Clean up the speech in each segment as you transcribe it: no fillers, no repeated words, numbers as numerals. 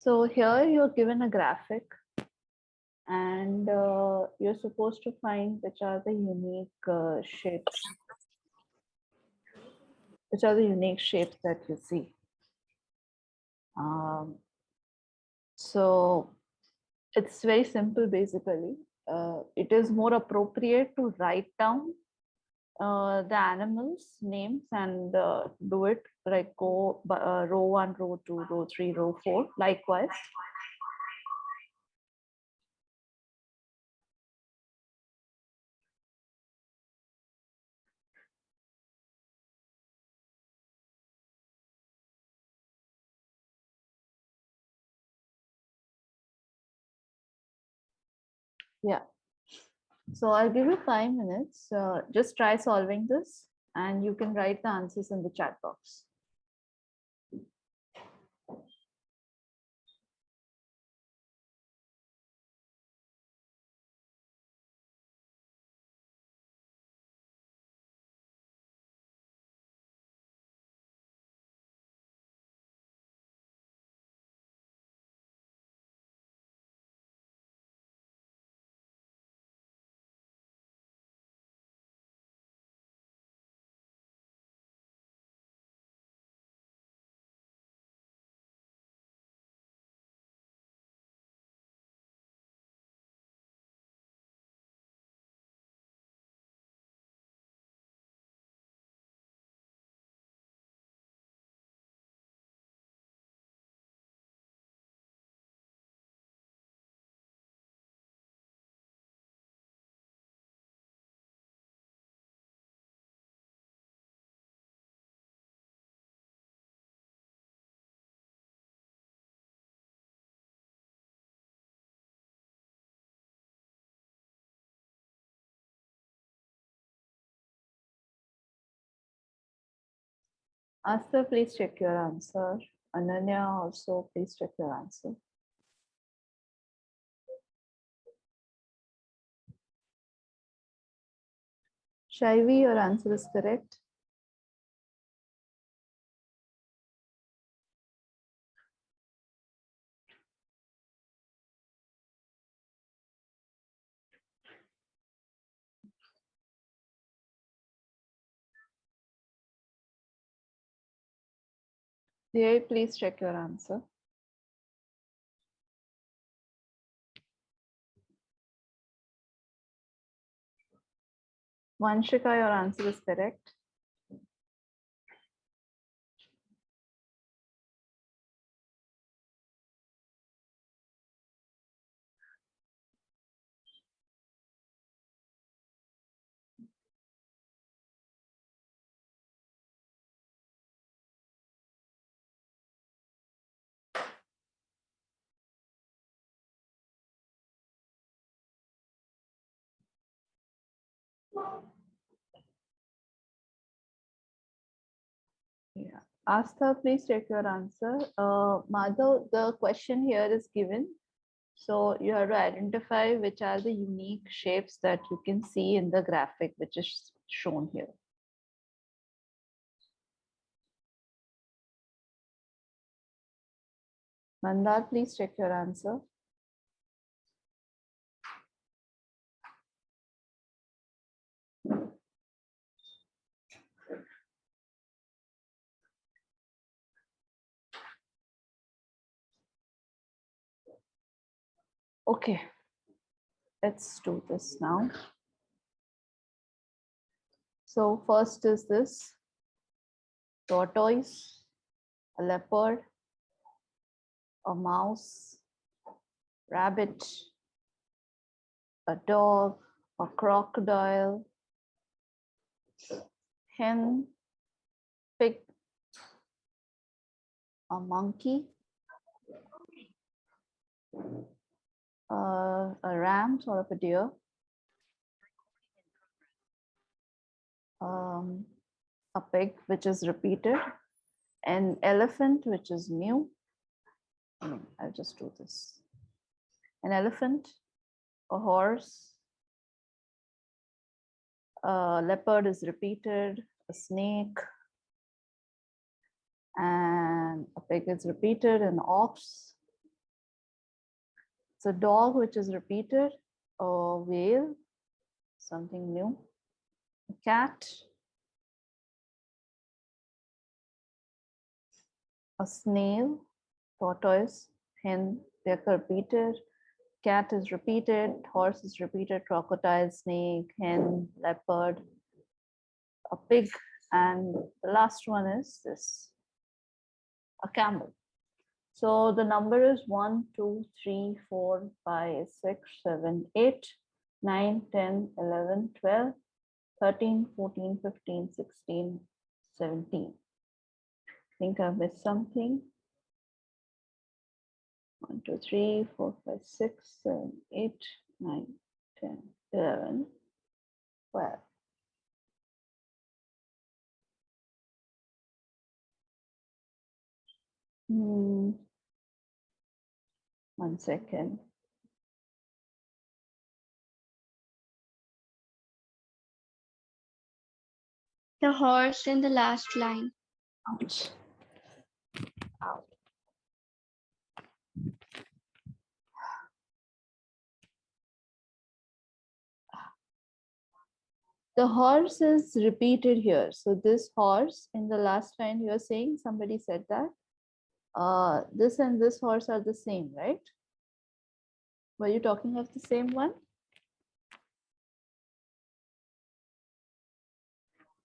So here you're given a graphic and you're supposed to find which are the unique shapes. Which are the unique shapes that you see. So it's very simple basically. It is more appropriate to write down the animals names and do it like go row 1, row 2, row 3, row 4 likewise. Yeah. So I'll give you 5 minutes. Just try solving this and you can write the answers in the chat box. Asta, please check your answer. Ananya also, please check your answer. Shaivi, your answer is correct. Dear, please check your answer. Vanshika, your answer is correct. Yeah. Asta, please check your answer. Madhav, the question here is given. So you have to identify which are the unique shapes that you can see in the graphic, which is shown here. Mandar, please check your answer. Okay, let's do this now. So first is this tortoise, a leopard, a mouse, rabbit, a dog, a crocodile, hen, pig, a monkey, a ram, sort of a deer, a pig, which is repeated, an elephant, which is new. I'll just do this. An elephant, a horse, a leopard is repeated, a snake, and a pig is repeated, an ox, It's a dog which is repeated, a whale, something new, a cat, a snail, tortoise, hen, they're repeated, cat is repeated, horse is repeated, crocodile, snake, hen, leopard, a pig, and the last one is this, a camel. So the number is 1, 2, 3, 4, 5, 6, 7, 8, 9, 10, 11, 12, 13, 14, 15, 16, 17. I think I've missed something. 1, 2, 3, 4, 5, 6, 7, 8, 9, 10, 11, 12. One second. The horse in the last line. Ouch. Ow. The horse is repeated here. So this horse in the last line you are saying, somebody said that. This and this horse are the same, right? Were you talking of the same one?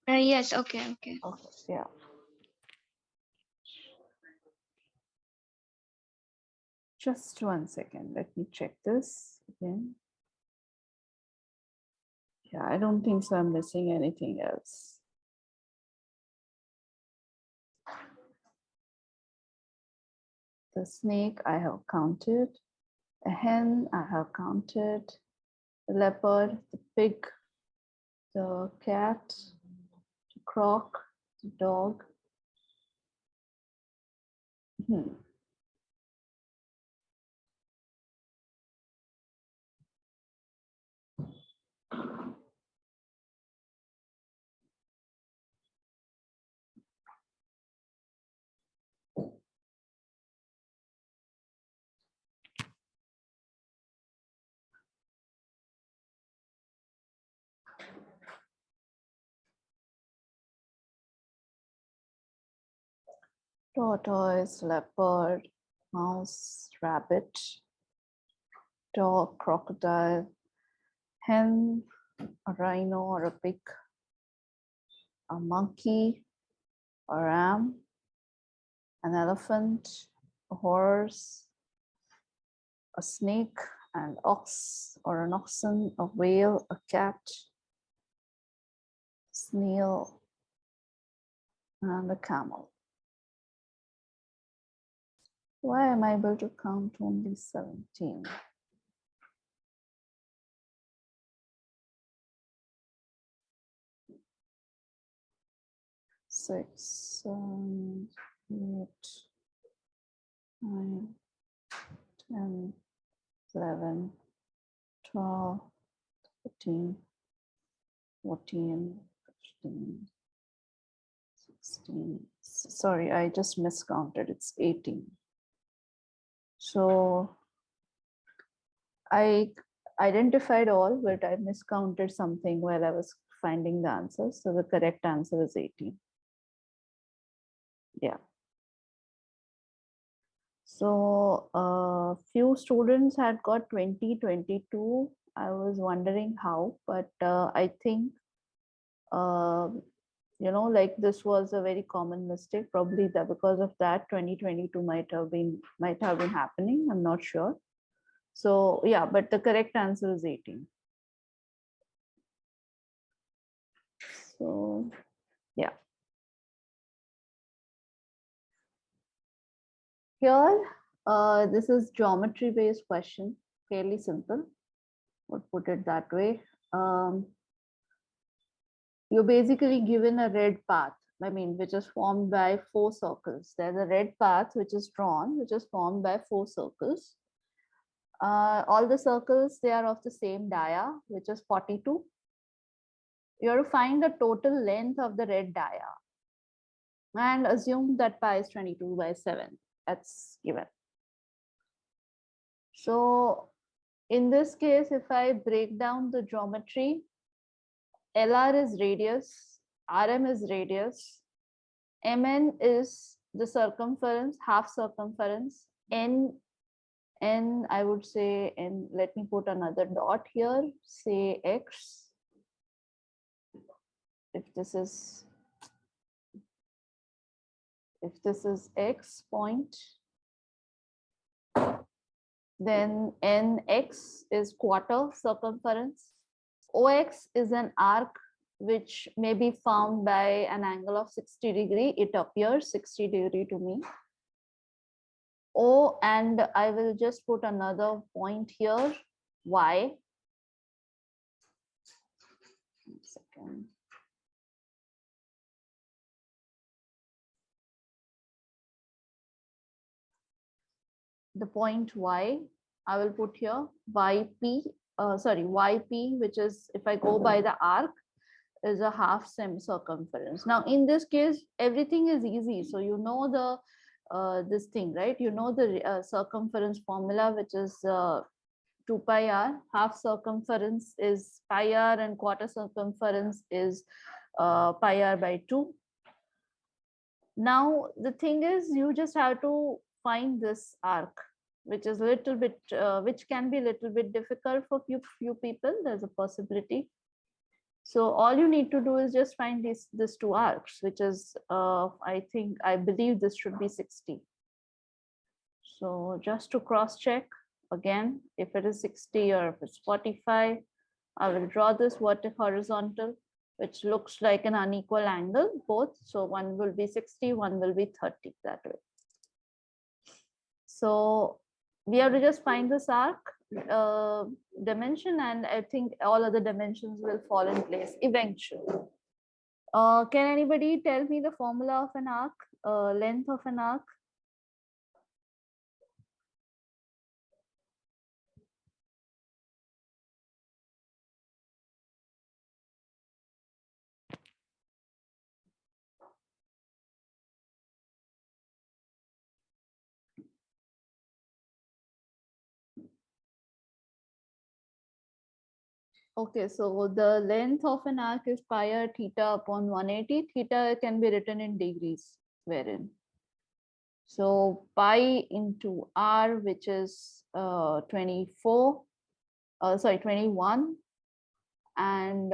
Yes, okay. Okay, yeah. Just 1 second. Let me check this again. Yeah, I don't think so. I'm missing anything else. The snake I have counted. A hen I have counted. The leopard, the pig, the cat, the croc, the dog. Tortoise, leopard, mouse, rabbit, dog, crocodile, hen, a rhino or a pig, a monkey, a ram, an elephant, a horse, a snake, an ox or an oxen, a whale, a cat, snail, and a camel. Why am I able to count only 17? Six, 7, 8, 9, 10, 11, 12, 13, 14, 15, 16. Sorry, I just miscounted. It's 18. So I identified all, but I miscounted something while I was finding the answer. So the correct answer is 18. Yeah. So a few students had got 20, 22. I was wondering how, but I think, you know, like this was a very common mistake. Probably that because of that 2022 might have been happening. I'm not sure. So yeah, but the correct answer is 18. So yeah. Here, this is geometry based question, fairly simple. Would put it that way. You're basically given a red path, I mean, which is formed by 4 circles. There's a red path which is drawn, which is formed by 4 circles. All the circles, they are of the same dia, which is 42. You have to find the total length of the red dia and assume that pi is 22/7. That's given. So In this case, if I break down the geometry, LR is radius, RM is radius, MN is the circumference, half circumference, N I would say, and let me put another dot here, say X. If this is X point, then NX is quarter circumference. OX is an arc which may be found by an angle of 60 degree. It appears 60 degree to me. O, and I will just put another point here, Y. 1 second. The point Y, I will put here YP, YP, which is, if I go by the arc, is a half circumference. Now, in this case, everything is easy. So you know the this thing, right? You know the circumference formula, which is 2 pi r. Half circumference is pi r, and quarter circumference is pi r by 2. Now, the thing is, you just have to find this arc, which is a little bit, which can be a little bit difficult for few people. There's a possibility. So all you need to do is just find these two arcs, which is, I believe this should be 60. So just to cross check again, if it is 60 or if it's 45, I will draw this horizontal, which looks like an unequal angle, both. So one will be 60, one will be 30, that way. So we have to just find this arc dimension, and I think all other dimensions will fall in place eventually. Can anybody tell me the formula of an arc, length of an arc? Okay, so the length of an arc is pi r theta upon 180. Theta can be written in degrees, wherein. So pi into r, which is 21, and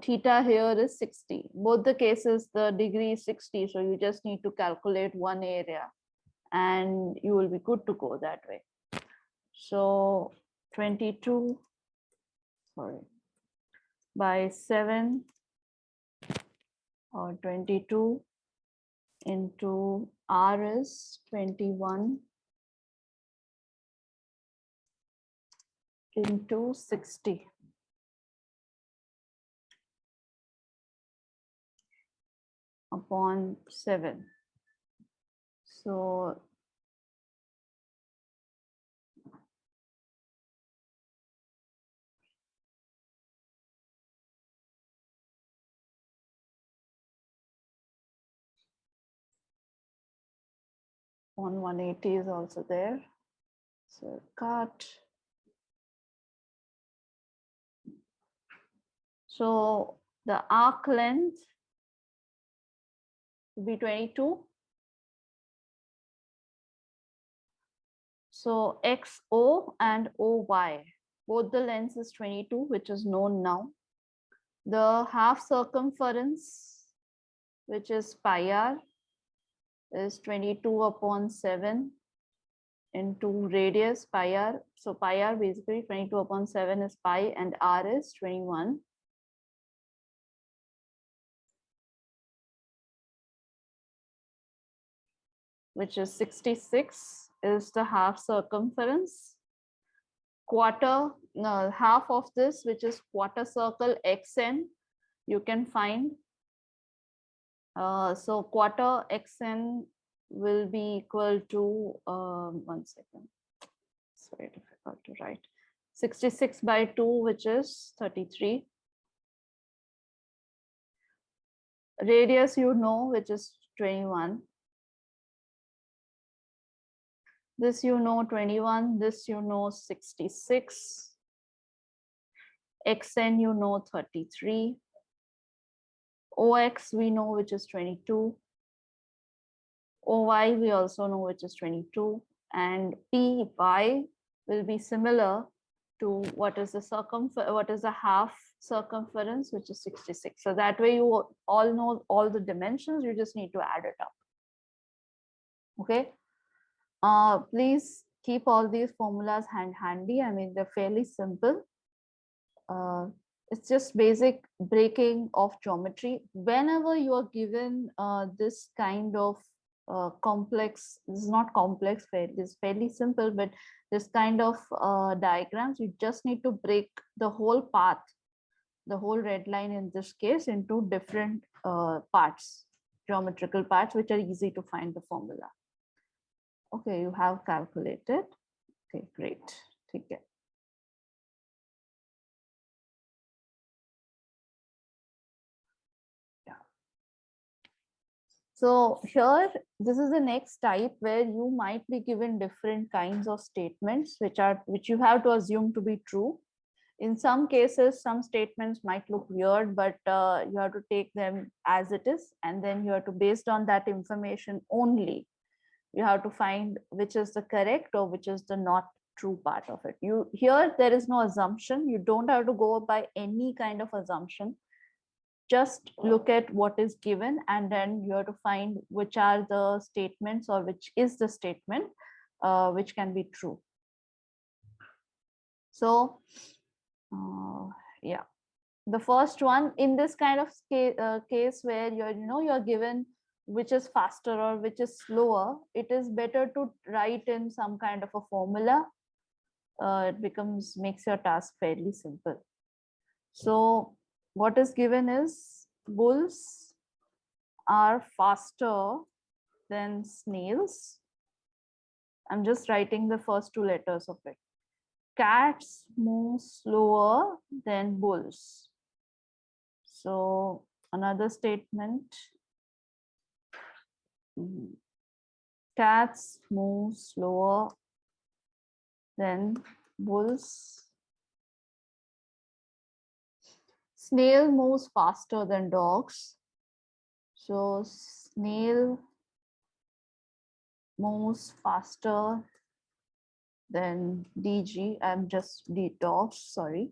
theta here is 60. Both the cases, the degree is 60. So you just need to calculate one area and you will be good to go that way. So 22, by 7 or 22 into r is 21 into 60. Upon 7. So on 180 is also there. So cut. So the arc length will be 22. So XO and OY, both the lengths is 22, which is known now. The half circumference, which is pi r, is 22 upon 7 into radius pi r. So pi r basically 22 upon 7 is pi, and r is 21. Which is 66 is the half circumference. Quarter, half of this, which is quarter circle xn, you can find. So quarter xn will be equal to, 1 second, it's very difficult to write, 66 by 2, which is 33. Radius, you know, which is 21. This you know 21, this you know 66, xn you know 33, ox we know which is 22, oy we also know which is 22, and py will be similar to what is the half circumference, which is 66. So that way you all know all the dimensions, you just need to add it up. Okay. Please keep all these formulas handy. I mean, they're fairly simple. It's just basic breaking of geometry. Whenever you are given this kind of complex, this is not complex, it's fairly simple, but this kind of diagrams, you just need to break the whole path, the whole red line in this case, into different parts, geometrical parts, which are easy to find the formula. Okay, you have calculated. Okay, great. Take care. So here, this is the next type where you might be given different kinds of statements, which you have to assume to be true. In some cases, some statements might look weird, but you have to take them as it is, and then you have to, based on that information only, you have to find which is the correct or which is the not true part of it. Here there is no assumption. You don't have to go by any kind of assumption. Just look at what is given, and then you have to find which are the statements, or which is the statement which can be true. So yeah, the first one, in this kind of case where you're given which is faster or which is slower, it is better to write in some kind of a formula. It makes your task fairly simple. So what is given is bulls are faster than snails. I'm just writing the first two letters of it. Cats move slower than bulls. So another statement, cats move slower than bulls. Snail moves faster than dogs. So snail moves faster than DG. I'm just dogs, sorry.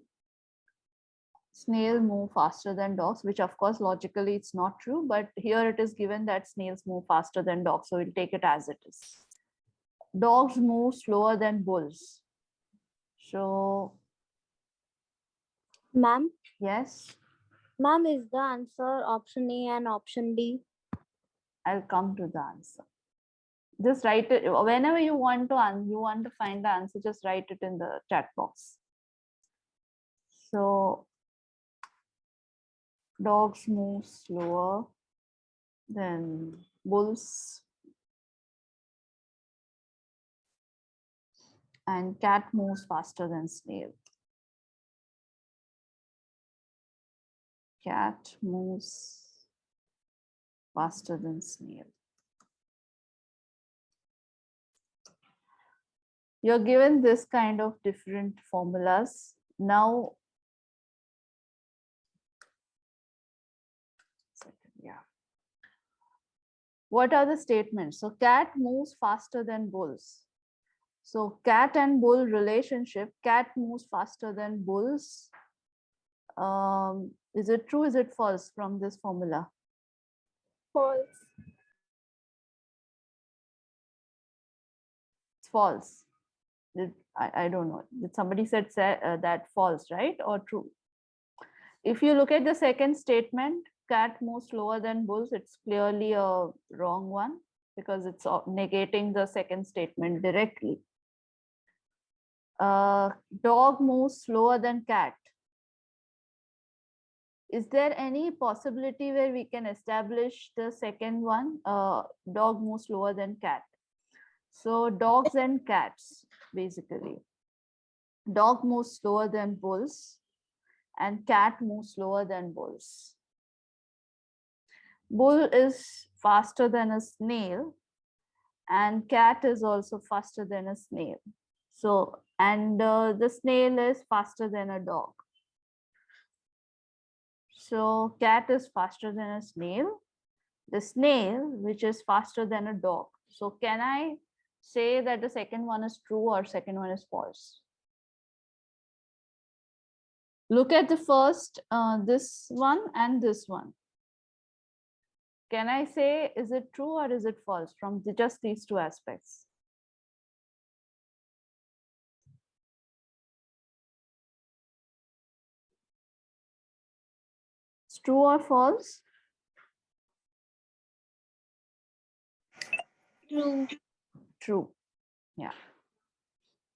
Snail move faster than dogs, which of course logically it's not true, but here it is given that snails move faster than dogs, so we'll take it as it is. Dogs move slower than bulls. So, ma'am, yes, ma'am, is the answer option A and option D? I'll come to the answer. Just write it whenever you want to find the answer, just write it in the chat box. So dogs move slower than bulls, and cat moves faster than snail. Cat moves faster than snail. You're given this kind of different formulas. Now, yeah. What are the statements? So cat moves faster than bulls. So cat and bull relationship, cat moves faster than bulls. Is it true? Is it false from this formula? False. It's false. I don't know. Did somebody said that false, right? Or true? If you look at the second statement, cat moves slower than bulls, it's clearly a wrong one because it's negating the second statement directly. Dog moves slower than cat. Is there any possibility where we can establish the second one? Dog moves slower than cat. So dogs and cats, basically. Dog moves slower than bulls, and cat moves slower than bulls. Bull is faster than a snail, and cat is also faster than a snail. So, and the snail is faster than a dog. So cat is faster than a snail. The snail, which is faster than a dog. So can I say that the second one is true or second one is false? Look at the first, this one and this one. Can I say, is it true or is it false from just these two aspects? It's true or false? True. True. Yeah.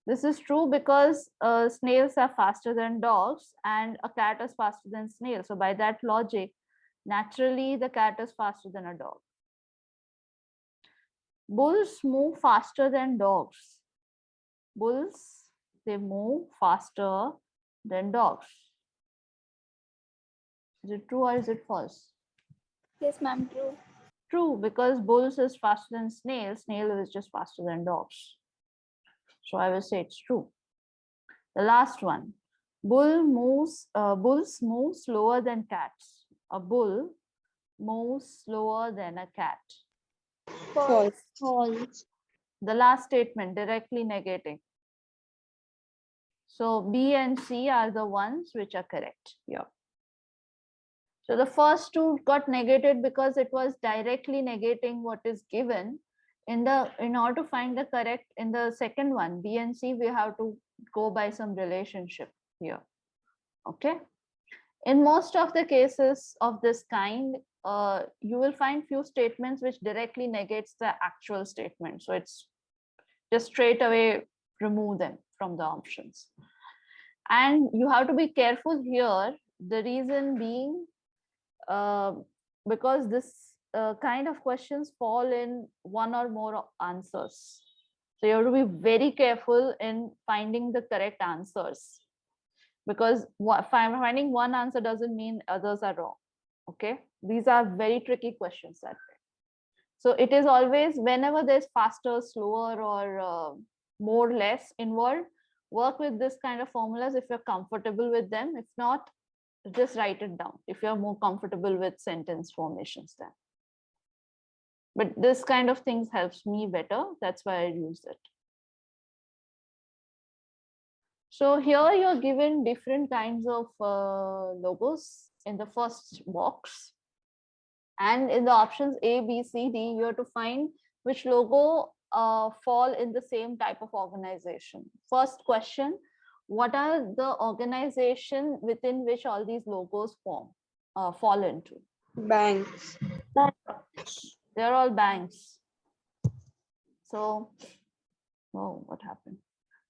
This is true because snails are faster than dogs and a cat is faster than snail. So by that logic, naturally the cat is faster than a dog. Bulls move faster than dogs. Bulls, they move faster than dogs. Is it true or is it false? Yes, ma'am, true. True, because bulls is faster than snail. Snail is just faster than dogs. So I will say it's true. The last one. Bulls move slower than cats. A bull moves slower than a cat. False. False. The last statement, directly negating. So B and C are the ones which are correct here. So the first two got negated because it was directly negating what is given. In order to find the correct in the second one, B and C, we have to go by some relationship here. Okay. In most of the cases of this kind, you will find few statements which directly negates the actual statement. So it's just straight away remove them from the options. And you have to be careful here. The reason being, because this kind of questions fall in one or more answers. So you have to be very careful in finding the correct answers, because finding one answer doesn't mean others are wrong. Okay, these are very tricky questions that way. So it is always, whenever there's faster, slower, or more, less involved, work with this kind of formulas if you're comfortable with them. If not, just write it down if you're more comfortable with sentence formations then. But this kind of things helps me better. That's why I use it. So here you're given different kinds of logos in the first box. And in the options A, B, C, D, you have to find which logo fall in the same type of organization. First question, what are the organization within which all these logos fall into? Banks. They're all banks. So, oh, what happened?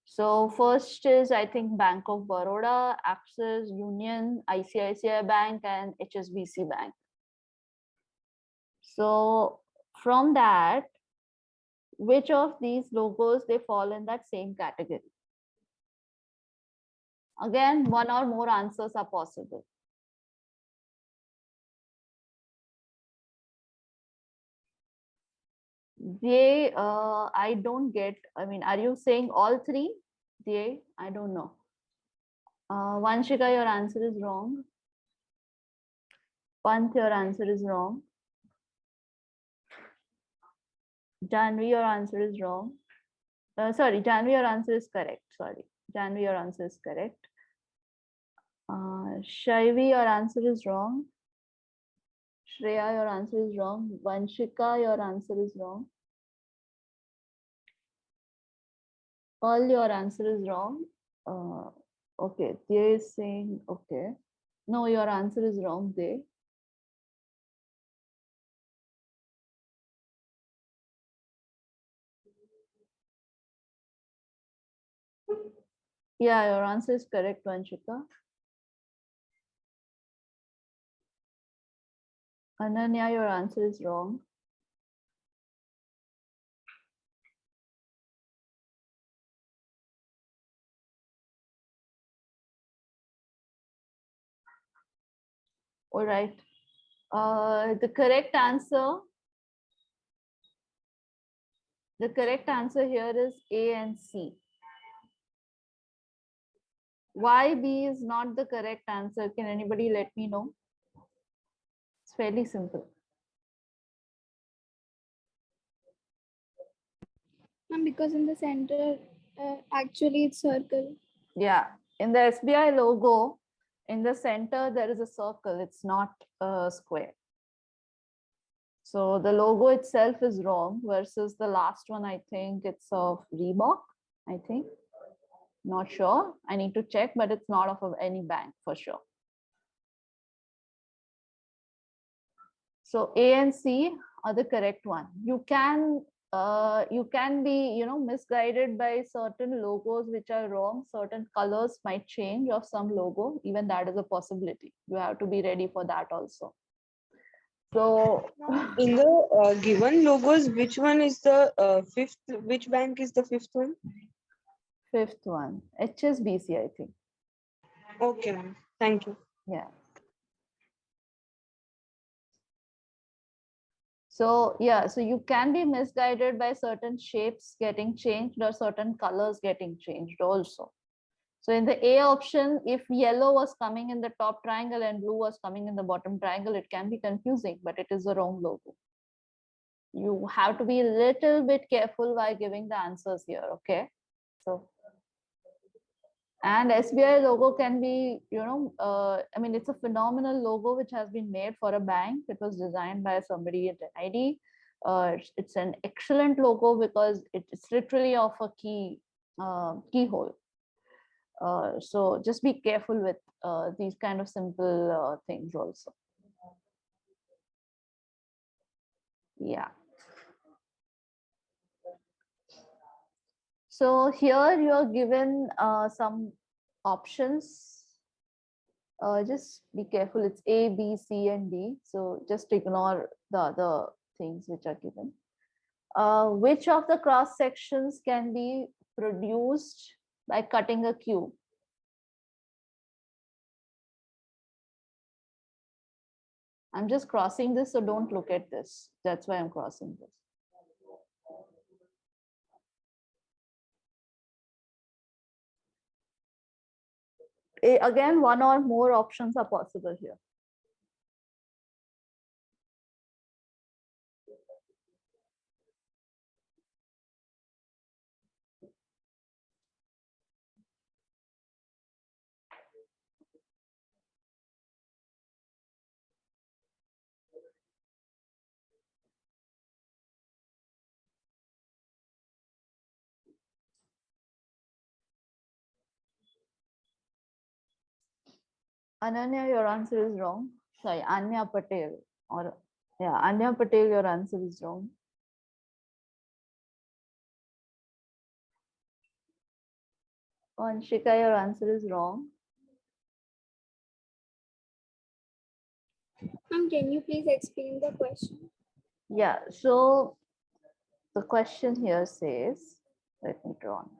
So first is, I think, Bank of Baroda, Axis, Union, ICICI Bank, and HSBC Bank. So from that, which of these logos they fall in that same category? Again, one or more answers are possible. They, I don't get, I mean, are you saying all three? They, I don't know. Vanshika, your answer is wrong. Pant, your answer is wrong. Janvi, your answer is wrong. Sorry, Janvi, your answer is correct. Sorry, Janvi, your answer is correct. Shaivi, your answer is wrong. Shreya, your answer is wrong. Vanshika, your answer is wrong. All your answer is wrong. Okay, they is saying okay. No, your answer is wrong. They. Yeah, your answer is correct, Vanshika. Ananya, your answer is wrong. All right. The correct answer, The correct answer here is A and C. Why B is not the correct answer? Can anybody let me know? It's fairly simple. Ma'am, because in the center, actually it's circle. Yeah, in the SBI logo, in the center, there is a circle. It's not a square. So the logo itself is wrong versus the last one, I think it's of Reebok, I think. Not sure. I need to check, but it's not of any bank for sure. So A and C are the correct one. You can be, misguided by certain logos which are wrong. Certain colors might change of some logo. Even that is a possibility. You have to be ready for that also. So in the given logos, which one is the fifth? Which bank is the fifth one? fifth one, HSBC, I think. Okay, ma'am. Thank you. Yeah. So yeah, so you can be misguided by certain shapes getting changed or certain colors getting changed also. So in the A option, if yellow was coming in the top triangle and blue was coming in the bottom triangle, it can be confusing, but it is the wrong logo. You have to be a little bit careful while giving the answers here, okay? So, and SBI logo can be, I mean, it's a phenomenal logo which has been made for a bank. It was designed by somebody at NID. It's an excellent logo because it's literally of a keyhole. So just be careful with these kind of simple things also. Yeah. So here you are given some options. Just be careful. It's A, B, C, and D. So just ignore the other things which are given. Which of the cross sections can be produced by cutting a cube? I'm just crossing this, so don't look at this. That's why I'm crossing this. Again, one or more options are possible here. Ananya, your answer is wrong. Sorry, Anya Patel. Or yeah, Anya Patel, your answer is wrong. Anshika, your answer is wrong. Ma'am, can you please explain the question? Yeah, so the question here says, let me draw on.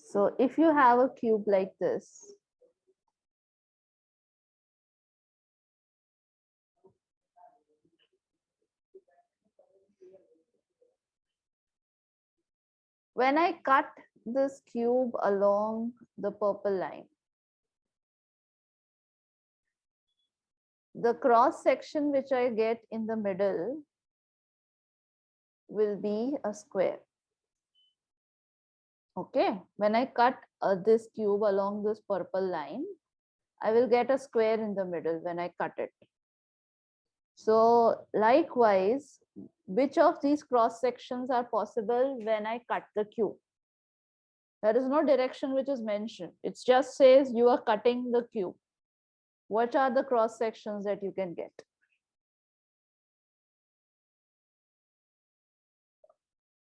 So if you have a cube like this, when I cut this cube along the purple line, the cross section which I get in the middle will be a square. Okay, when I cut this cube along this purple line, I will get a square in the middle when I cut it. So likewise, which of these cross sections are possible when I cut the cube? There is no direction which is mentioned. It just says you are cutting the cube. What are the cross sections that you can get?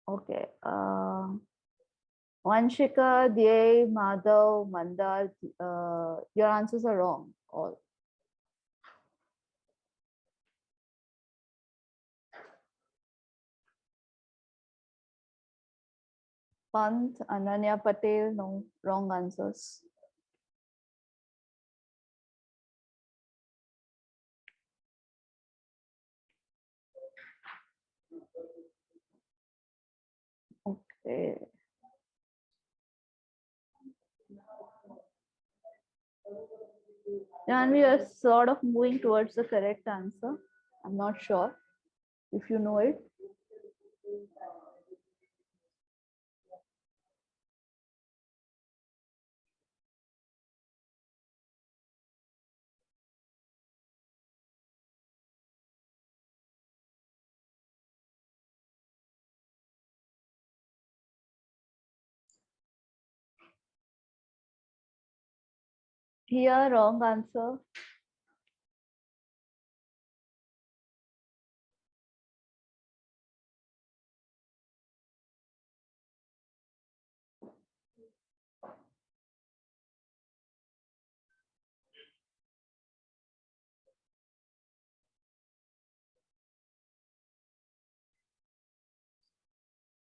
Okay. Vanshika, Dyay, Madhav, Mandar, your answers are wrong. All. Pant, Ananya Patel, no, wrong answers. Okay. And we are sort of moving towards the correct answer. I'm not sure if you know it. Here, wrong answer.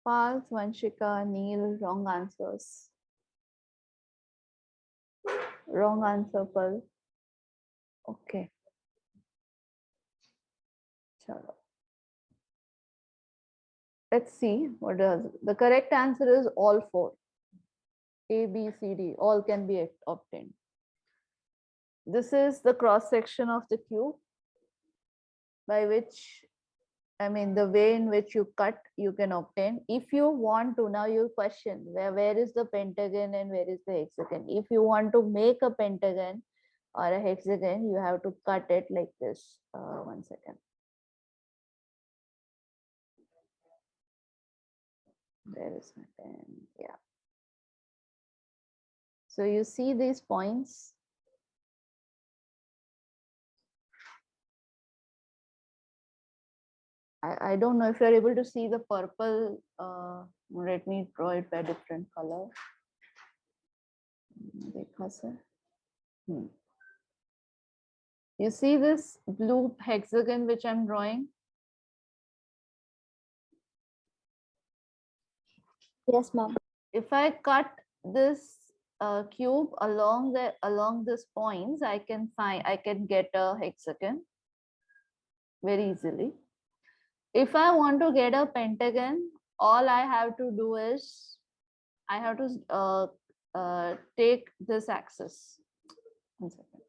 Parth, Vanshika, Neil, wrong answers. Wrong answer, Pal. Okay. Chalo. Let's see what does the correct answer is all four. A, B, C, D, all can be obtained. This is the cross section of the cube by which, I mean, the way in which you cut, you can obtain. If you want to, now you question where is the pentagon and where is the hexagon. If you want to make a pentagon or a hexagon, you have to cut it like this. 1 second. There is my pen. Yeah. So you see these points. I don't know if you're able to see the purple. Let me draw it by different color. You see this blue hexagon which I'm drawing? Yes, ma'am. If I cut this cube along this points, I can get a hexagon very easily. If I want to get a pentagon, all I have to do is I have to take this axis. 1 second.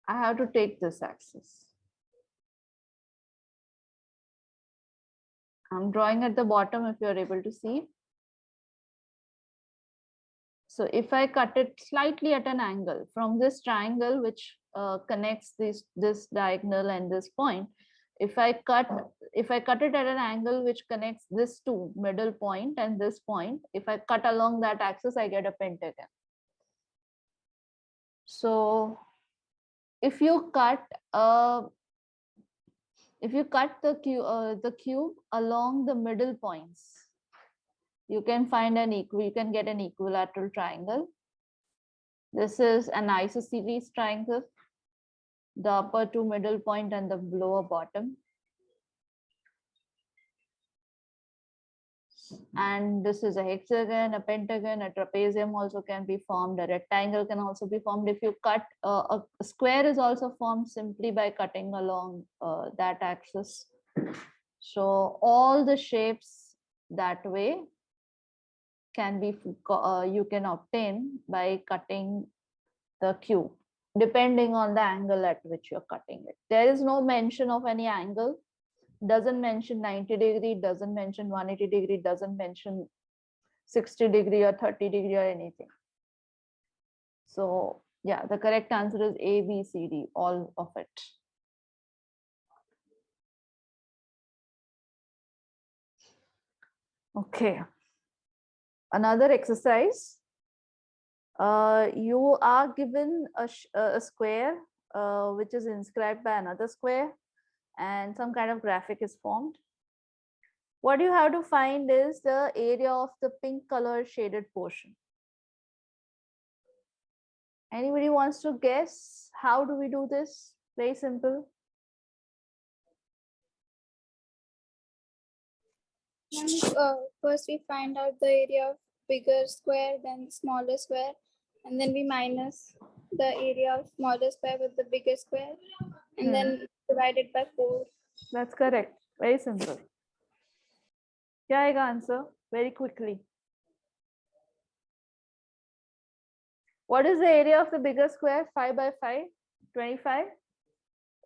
I have to take this axis. I'm drawing at the bottom if you're able to see. So if I cut it slightly at an angle from this triangle, which connects this diagonal and this point, if I cut it at an angle which connects this two middle point and this point, if I cut along that axis, I get a pentagon. So if you cut the cube along the middle points, you can get an equilateral triangle. This is an isosceles triangle, the upper two middle point and the lower bottom. And this is a hexagon, a pentagon, a trapezium also can be formed, a rectangle can also be formed. If you cut, a square is also formed simply by cutting along that axis. So all the shapes that way can be you can obtain by cutting the cube, depending on the angle at which you're cutting it. There is no mention of any angle. Doesn't mention 90 degree, doesn't mention 180 degree, doesn't mention 60 degree or 30 degree or anything. So yeah, the correct answer is A, B, C, D, all of it. Okay. Another exercise. You are given a square which is inscribed by another square, and some kind of graphic is formed. What you have to find is the area of the pink color shaded portion. Anybody wants to guess how do we do this? Very simple. First we find out the area of bigger square, then smaller square, and then we minus the area of smaller square with the bigger square, and then divide it by 4. That's correct. Very simple. क्या आएगा answer? Very quickly. What is the area of the bigger square? 5 by 5, 25.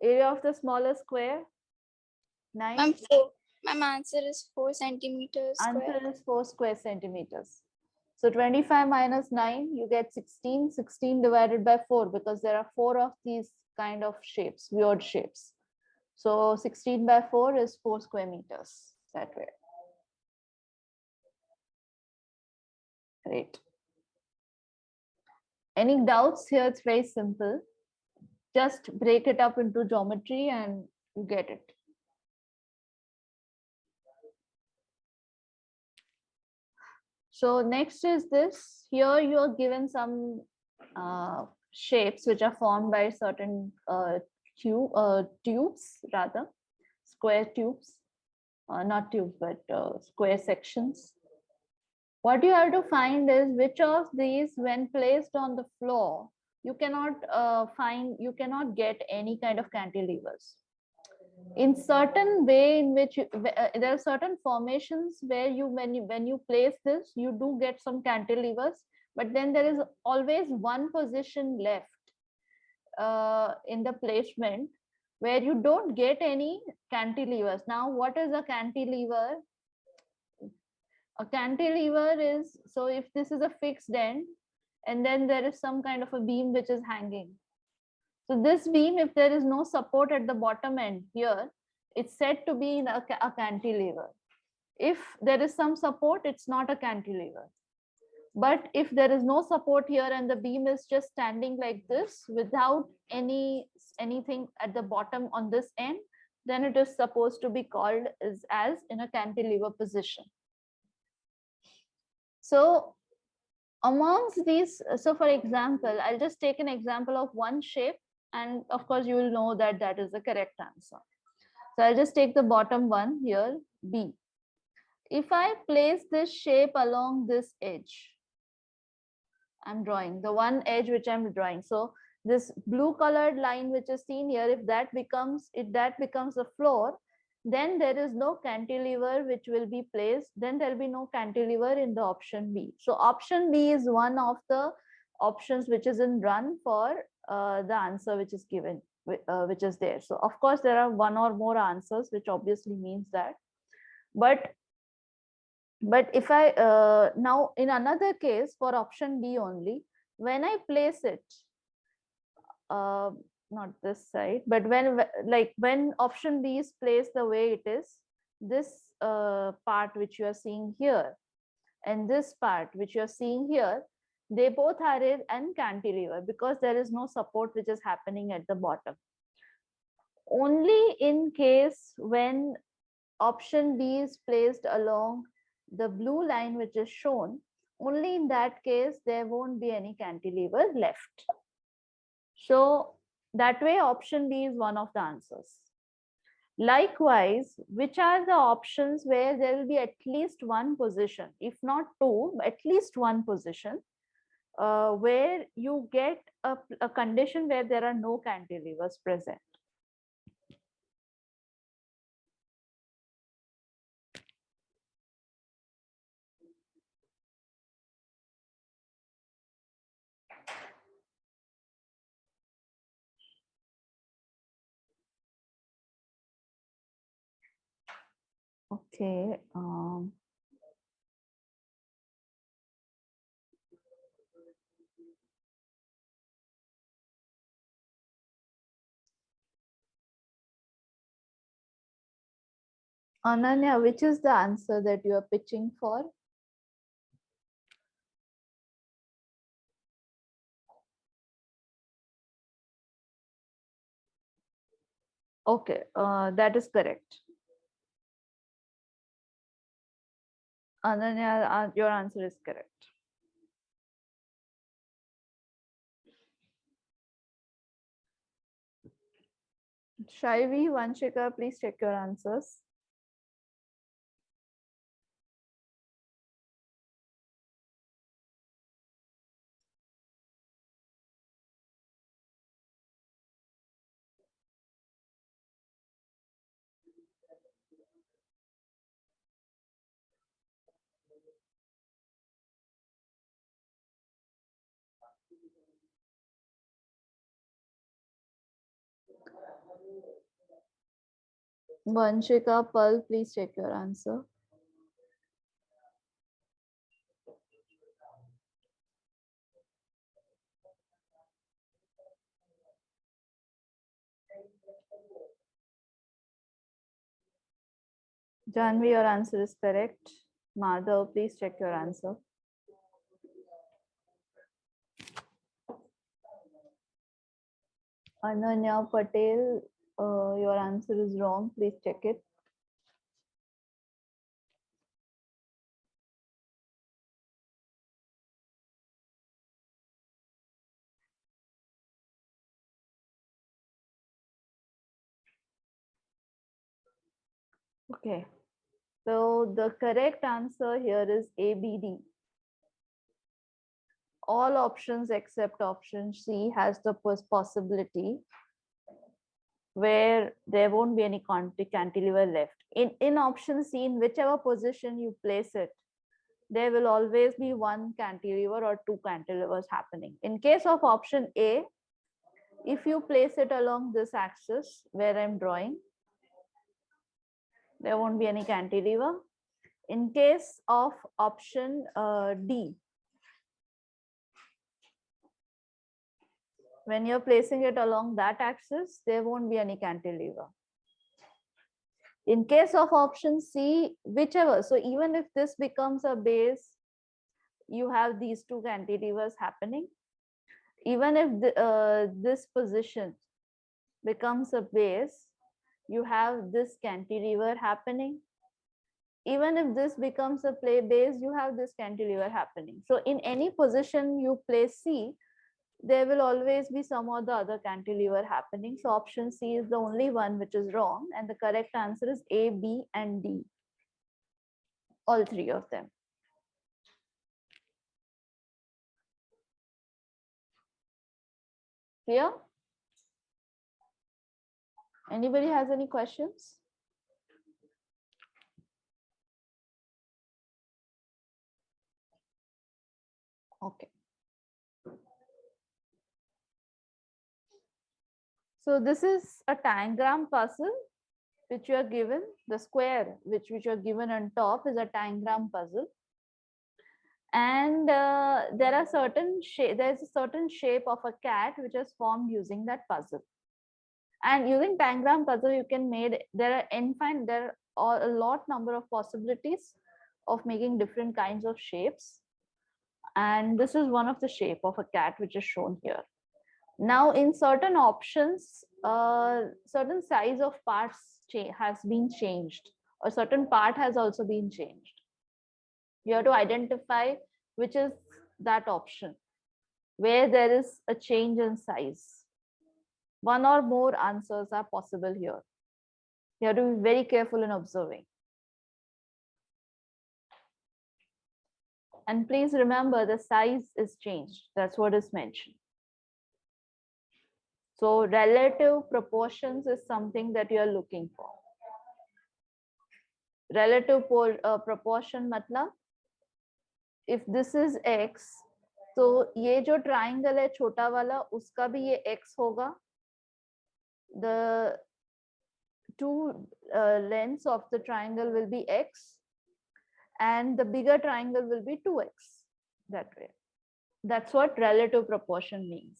Area of the smaller square? 9. Ma'am, 4. Ma'am, answer is 4 centimeters square. Answer is 4 square centimeters. So 25 minus 9, you get 16. 16 divided by 4, because there are 4 of these kind of shapes, weird shapes. So 16 by 4 is 4 square meters. That way. Great. Any doubts here? It's very simple. Just break it up into geometry and you get it. So next is this. Here you are given some shapes which are formed by certain tubes, rather square tubes, not tubes, but square sections. What you have to find is which of these, when placed on the floor, you cannot get any kind of cantilevers. In certain way in which there are certain formations where when you place this, you do get some cantilevers, but then there is always one position left in the placement where you don't get any cantilevers. Now, what is a cantilever? A cantilever is, so if this is a fixed end and then there is some kind of a beam which is hanging. So this beam, if there is no support at the bottom end here, it's said to be a cantilever. If there is some support, it's not a cantilever. But if there is no support here and the beam is just standing like this without anything at the bottom on this end, then it is supposed to be called as in a cantilever position. So amongst these, so for example, I'll just take an example of one shape, and of course you will know that that is the correct answer. So I'll just take the bottom one here, B. If I place this shape along this edge, I'm drawing the one edge which I'm drawing. So this blue colored line which is seen here, if that becomes the floor, then there is no cantilever which will be placed. Then there will be no cantilever in the option B. So option B is one of the options which is in run for the answer which is given, which is there. So of course there are one or more answers, which obviously means that. But if I now in another case for option B only, when I place it, not this side, but when option B is placed the way it is, this part which you are seeing here and this part which you are seeing here, they both are in cantilever because there is no support which is happening at the bottom. Only in case when option B is placed along the blue line which is shown, only in that case there won't be any cantilever left. So that way option B is one of the answers. Likewise, which are the options where there will be at least one position, if not two, at least one position, where you get a condition where there are no cantilevers present? Okay. Ananya, which is the answer that you are pitching for? Okay, that is correct. Ananya, your answer is correct. Shaivi, Vanshika, please check your answers. Vanshika, Pal, please check your answer. Janvi, your answer is correct. Madhav, please check your answer. Ananya Patel, your answer is wrong. Please check it. Okay. So the correct answer here is ABD. All options except option C has the possibility where there won't be any cantilever left. In option C, in whichever position you place it, there will always be one cantilever or two cantilevers happening. In case of option A, if you place it along this axis where I'm drawing, there won't be any cantilever. In case of option D, when you're placing it along that axis, there won't be any cantilever. In case of option C, whichever, so even if this becomes a base, you have these two cantilevers happening. Even if this position becomes a base, you have this cantilever happening. Even if this becomes a base, you have this cantilever happening. So in any position you place C, there will always be some or the other cantilever happening. So option C is the only one which is wrong, and the correct answer is A, B, and D. All three of them. Clear? Anybody has any questions? Okay. So this is a Tangram puzzle which you are given. The square which you are given on top is a Tangram puzzle. And there are there's a certain shape of a cat which is formed using that puzzle. And using Tangram puzzle, you can there are a lot number of possibilities of making different kinds of shapes. And this is one of the shape of a cat which is shown here. Now in certain options, certain size of parts has been changed, or certain part has also been changed. You have to identify which is that option where there is a change in size. One or more answers are possible here. You have to be very careful in observing. And please remember, the size is changed. That's what is mentioned. So relative proportions is something that you are looking for. Relative proportion matlab, if this is x, तो ये जो triangle है छोटा वाला, उसका भी ये x होगा. The two lengths of the triangle will be x, and the bigger triangle will be 2x. That way. That's what relative proportion means.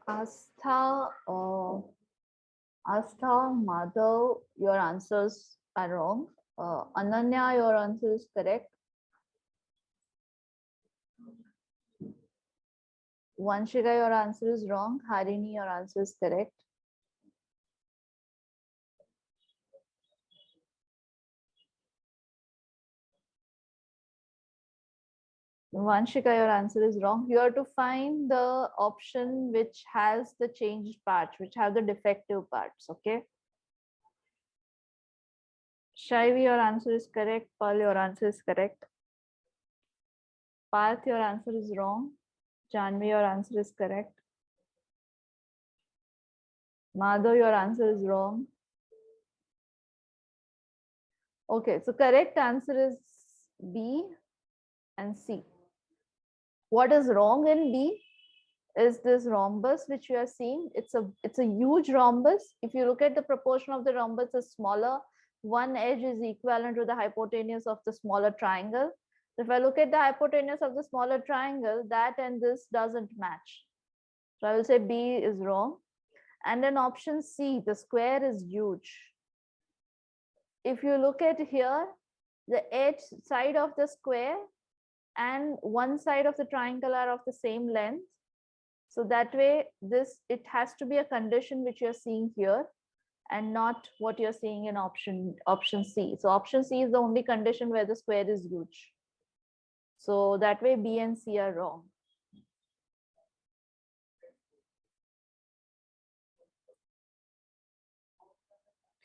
Astha, Madhav, your answers are wrong. Ananya, your answer is correct. Vanshika, your answer is wrong. Harini, your answer is correct. Vanshika, your answer is wrong. You have to find the option which has the changed parts, which have the defective parts. Okay. Shaivi, your answer is correct. Paul, your answer is correct. Parth, your answer is wrong. Janvi, your answer is correct. Madhav, your answer is wrong. Okay, so correct answer is B and C. What is wrong in B is this rhombus which you are seeing. It's a huge rhombus. If you look at the proportion of the rhombus is smaller, one edge is equivalent to the hypotenuse of the smaller triangle. If I look at the hypotenuse of the smaller triangle, that and this doesn't match. So I will say B is wrong. And then option C, the square is huge. If you look at here, the edge side of the square and one side of the triangle are of the same length. So that way, it has to be a condition which you're seeing here and not what you're seeing in option C. So option C is the only condition where the square is huge. So that way B and C are wrong.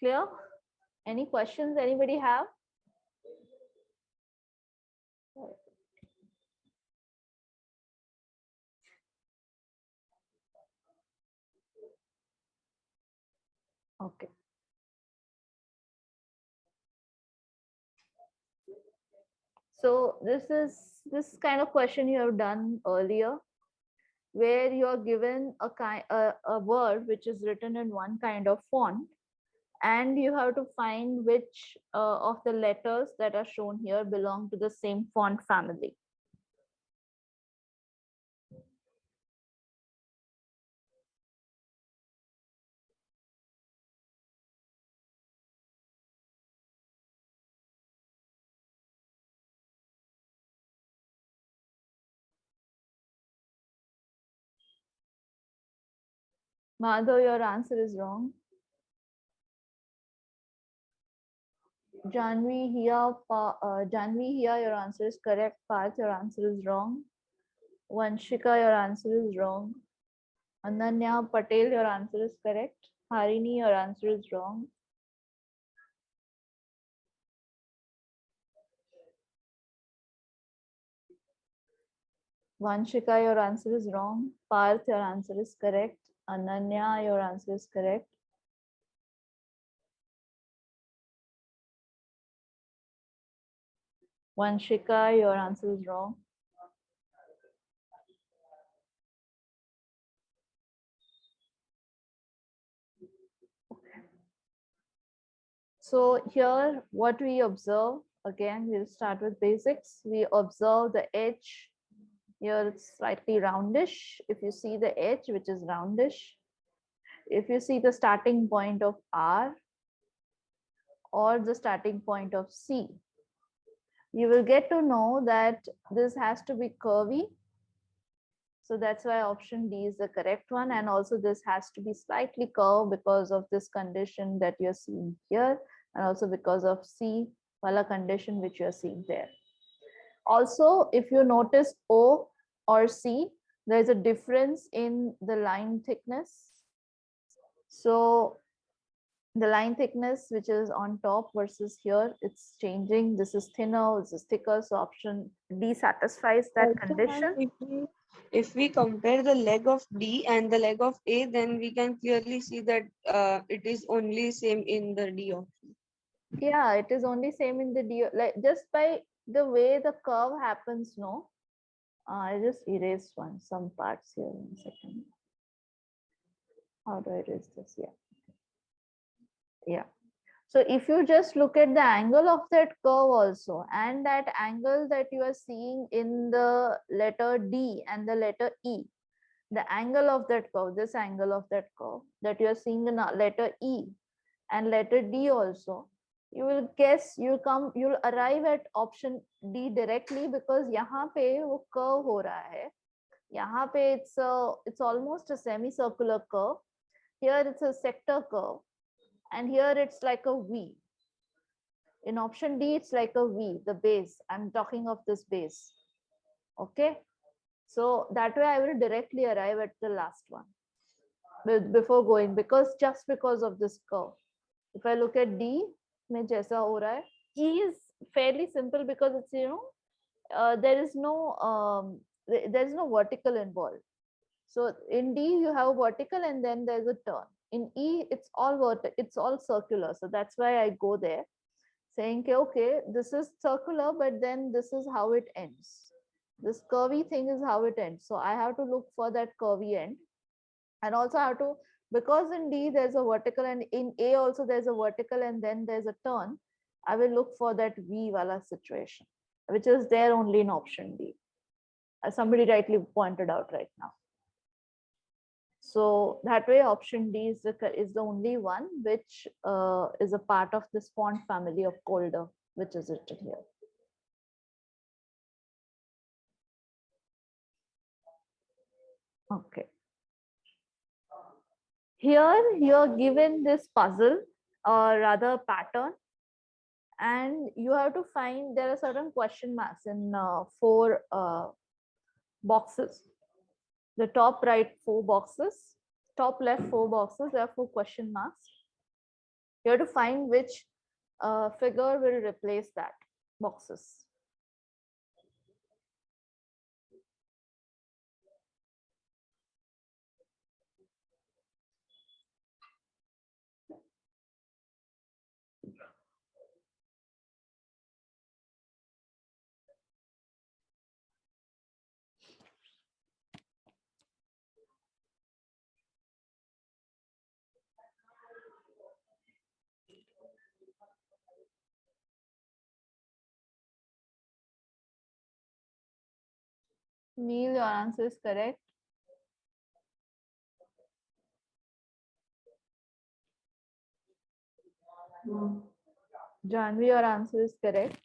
Clear? Any questions anybody have? Okay. So this kind of question you have done earlier, where you are given a word which is written in one kind of font, and you have to find which of the letters that are shown here belong to the same font family. Madhav, your answer is wrong. Janvi here, your answer is correct. Parth, your answer is wrong. Vanshika, your answer is wrong. Ananya Patel, your answer is correct. Harini, your answer is wrong. Vanshika, your answer is wrong. Parth, your answer is correct. Ananya, your answer is correct. Vanshika, your answer is wrong. So here, what we observe, again, we'll start with basics. We observe the edge. Here it's slightly roundish. If you see the edge, which is roundish, if you see the starting point of R or the starting point of C, you will get to know that this has to be curvy. So that's why option D is the correct one. And also this has to be slightly curved because of this condition that you're seeing here, and also because of C wala condition which you're seeing there. Also, if you notice O or C, there's a difference in the line thickness. So the line thickness which is on top versus here, it's changing. This is thinner, this is thicker. So option D satisfies that Also, ma'am, condition. if we compare the leg of D and the leg of A, then we can clearly see that it is only same in the D option. Yeah, it is only same in the D, like just by the way the curve happens, no? I just erased some parts here in a second. How do I erase this? Yeah. Yeah. So if you just look at the angle of that curve also, and that angle that you are seeing in the letter D and the letter E, the angle of that curve, this angle of that curve that you are seeing in letter E and letter D also, you will guess, you'll arrive at option D directly, because यहाँ पे वो curve हो रहा है. यहाँ पे it's almost a semicircular curve. Here it's a sector curve, and here it's like a V. In option D, it's like a V, the base. I'm talking of this base. Okay. So that way I will directly arrive at the last one before going, just because of this curve. If I look at D, में जैसा हो रहा है, E is fairly simple because it's, there is no there's no vertical involved. So in D you have a vertical and then there's a turn. In E it's all it's all circular. So that's why I go there saying, okay, this is circular, but then this is how it ends. This curvy thing is how it ends. So I have to look for that curvy end. And also I have to, because in D there's a vertical and in A also there's a vertical and then there's a turn, I will look for that V wala situation, which is there only in option D, as somebody rightly pointed out right now. So that way option D is the only one which is a part of this font family of colder, which is written here. Okay. Here you're given this puzzle or rather pattern, and you have to find, there are certain question marks in 4 boxes. The top right 4 boxes, top left 4 boxes, there are 4 question marks. You have to find which figure will replace that boxes. Neil, your answer is correct. Janvi, your answer is correct.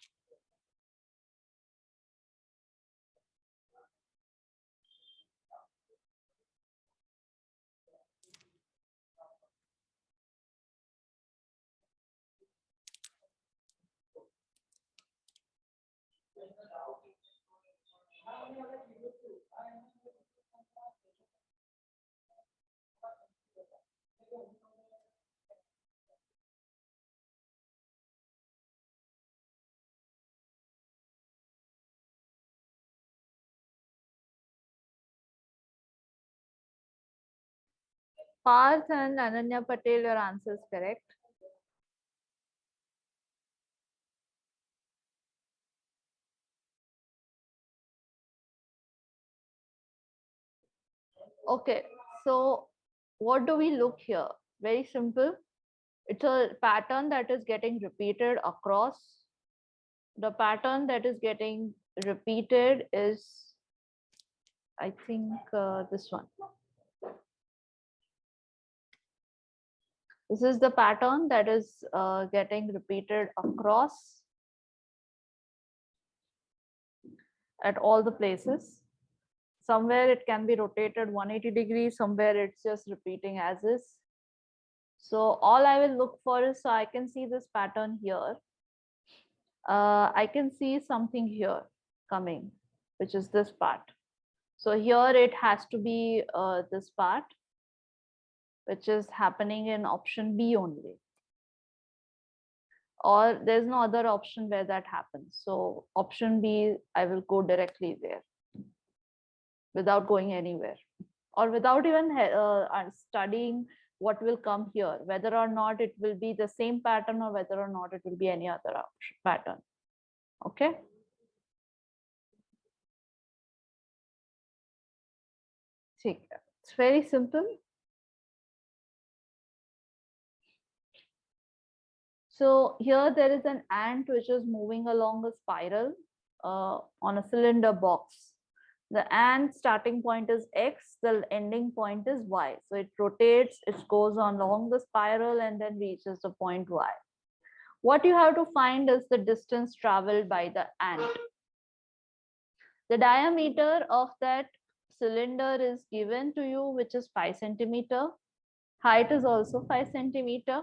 Parth and Ananya Patel, your answer is correct. Okay, so what do we look here? Very simple. It's a pattern that is getting repeated across. The pattern that is getting repeated is, I think, this one. This is the pattern that is getting repeated across at all the places. Somewhere it can be rotated 180 degrees, somewhere it's just repeating as is. So all I will look for is, so I can see this pattern here. I can see something here coming, which is this part. So here it has to be this part, which is happening in option B only. Or there's no other option where that happens. So option B, I will go directly there without going anywhere, or without even studying what will come here, whether or not it will be the same pattern or whether or not it will be any other pattern. Okay. It's very simple. So here there is an ant which is moving along a spiral on a cylinder box. The ant starting point is X, the ending point is Y. So it rotates, it goes on along the spiral and then reaches the point Y. What you have to find is the distance traveled by the ant. The diameter of that cylinder is given to you, which is 5 centimeter. Height is also 5 centimeter.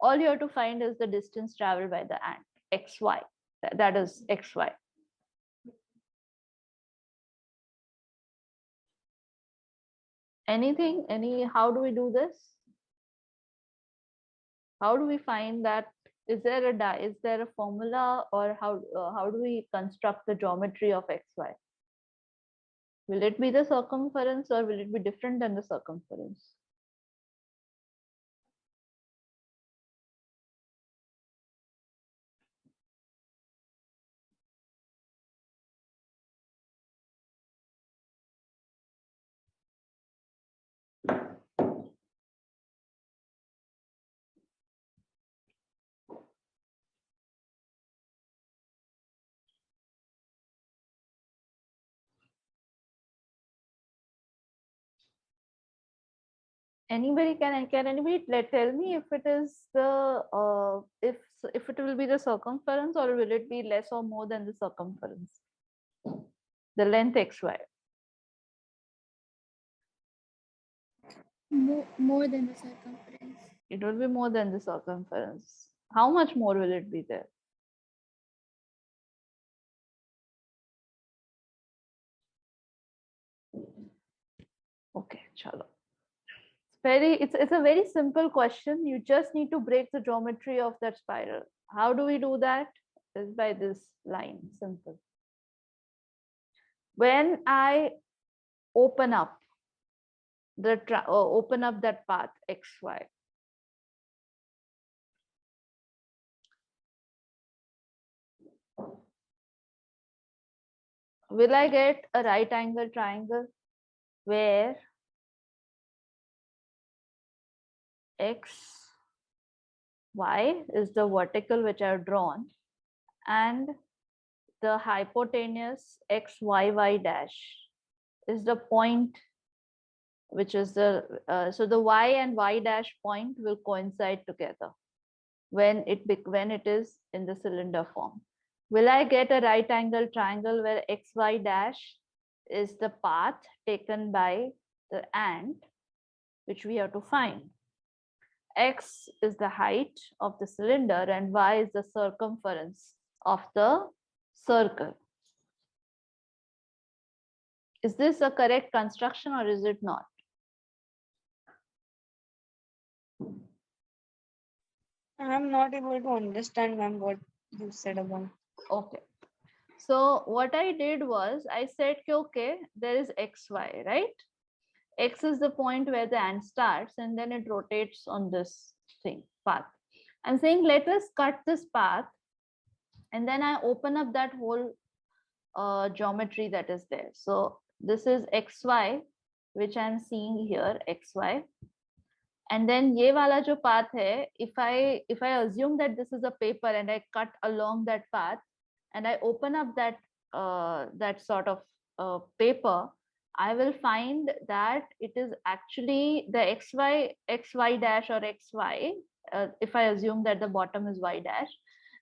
All you have to find is the distance traveled by the ant, XY. That is XY. Anything? How do we do this? How do we find that Is there a formula, or how do we construct the geometry of xy? Will it be the circumference, or will it be different than the circumference? Anybody can anybody tell me if it is the if it will be the circumference, or will it be less or more than the circumference? The length xy. More than the circumference. It will be more than the circumference. How much more will it be there? Okay, chalo. It's a very simple question. You just need to break the geometry of that spiral. How do we do that? Is by this line. Simple. When I open up open up that path xy, will I get a right angle triangle where x y is the vertical which I have drawn, and the hypotenuse x y y dash is the point which is the so the y and y dash point will coincide together when it is in the cylinder form. Will I get a right angle triangle where xy dash is the path taken by the ant, which we have to find? X is the height of the cylinder and y is the circumference of the circle. Is this a correct construction, or is it not? I'm not able to understand, ma'am, what you said about. Okay. So what I did was I said, okay, there is xy, right? X is the point where the ant starts, and then it rotates on this thing path. I'm saying let us cut this path, and then I open up that whole geometry that is there. So this is xy, which I'm seeing here, xy. And then ye wala jo path hai, if I assume that this is a paper and I cut along that path and I open up that that sort of paper, I will find that it is actually the xy dash or xy. If I assume that the bottom is y dash,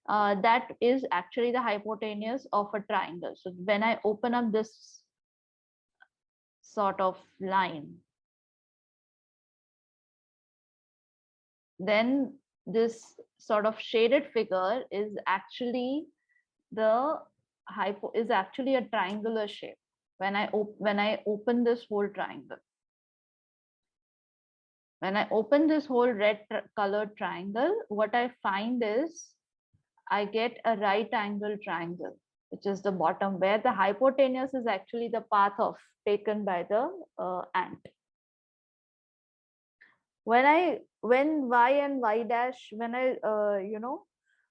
that is actually the hypotenuse of a triangle. So when I open up this sort of line, then this sort of shaded figure is actually is actually a triangular shape when I open this whole triangle. When I open this whole red colored triangle, what I find is I get a right angle triangle, which is the bottom, where the hypotenuse is actually the path taken by the ant. When y and y dash, when I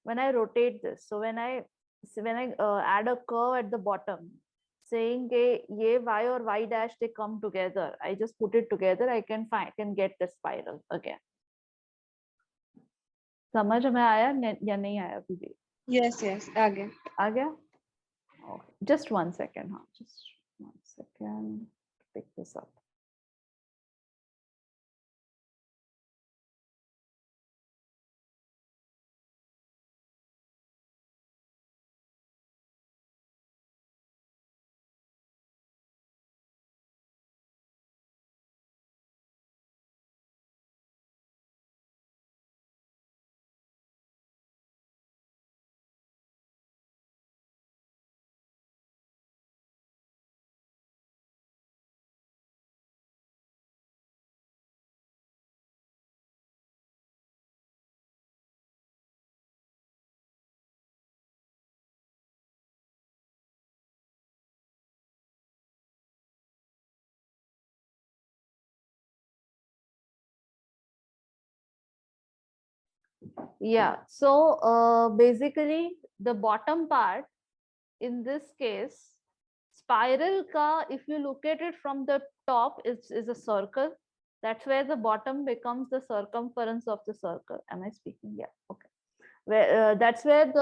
when I rotate this, so when I add a curve at the bottom saying ye y or y dash, they come together, I just put it together, I can get the spiral again. समझ में आया या नहीं आया अभी भी? Yes, आ गया. Okay. Just 1 second, just 1 second, pick this up. Yeah, so basically the bottom part in this case, spiral ka, if you look at it from the top, is a circle. That's where the bottom becomes the circumference of the circle. Am I speaking? Yeah, okay. Where that's where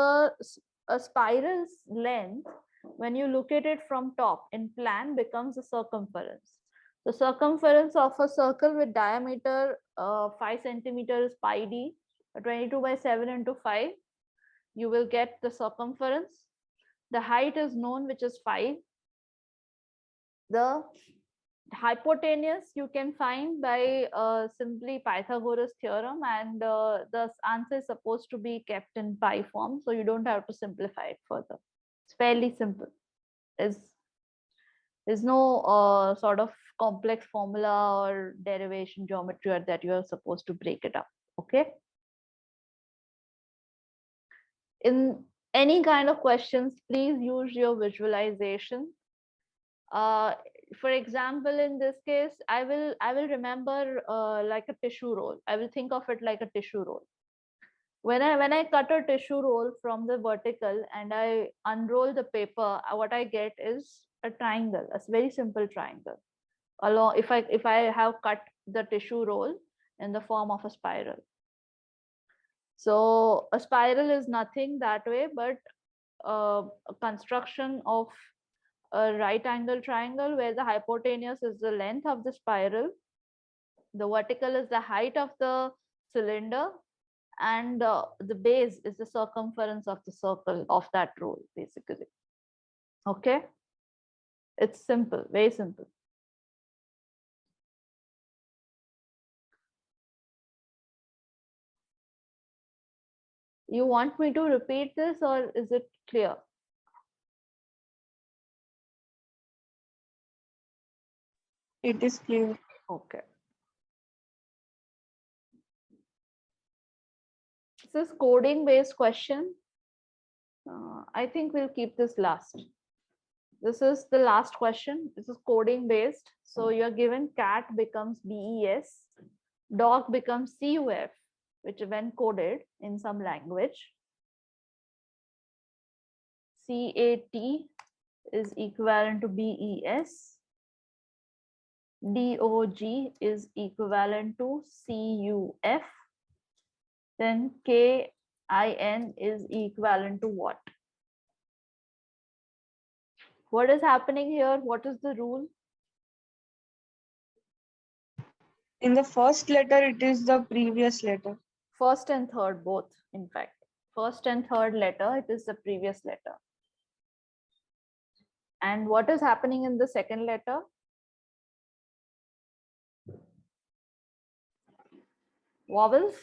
a spiral's length, when you look at it from top in plan, becomes the circumference. The circumference of a circle with diameter 5 centimeters pi d, 22 by 7 into 5, you will get the circumference. The height is known, which is 5. The hypotenuse you can find by simply Pythagoras theorem, and the answer is supposed to be kept in pi form, so you don't have to simplify it further. It's fairly simple. There's no sort of complex formula or derivation geometry that you are supposed to break it up. Okay. In any kind of questions, please use your visualization. For example, in this case, I will remember like a tissue roll. I will think of it like a tissue roll. When I cut a tissue roll from the vertical and I unroll the paper, what I get is a triangle, a very simple triangle. Along, if I have cut the tissue roll in the form of a spiral. So a spiral is nothing that way, but a construction of a right angle triangle where the hypotenuse is the length of the spiral, the vertical is the height of the cylinder, and the base is the circumference of the circle of that roll, basically. Okay, it's simple, very simple. You want me to repeat this, or is it clear? It is clear. Okay. This is coding based question. I think we'll keep this last. This is the last question. This is coding based. So you're given cat becomes BES, dog becomes CUF, which when coded in some language, CAT is equivalent to BES, DOG is equivalent to CUF, then KIN is equivalent to what? What is happening here? What is the rule? In the first letter, it is the previous letter. First and third, both, in fact. First and third letter, it is the previous letter. And what is happening in the second letter? Vowels.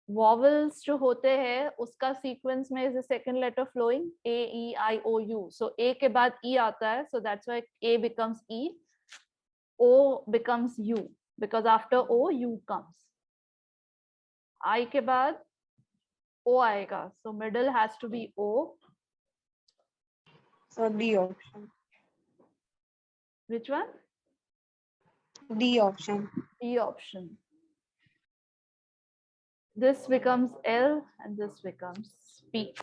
Vowels जो होते हैं उसका sequence में is the second letter flowing A, E, I, O, U. So A के बाद E आता है, so that's why A becomes E, O becomes U, because after O, U comes. I के बाद O आएगा, so middle has to be O. So D option. Which one? D option. D option. This becomes L and this becomes P.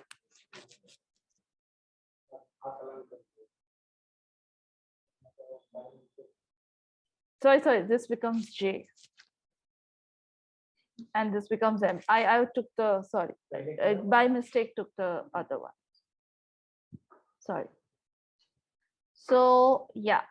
Sorry, this becomes J. And this becomes M. I took the, sorry, by mistake took the other one. Sorry. So yeah,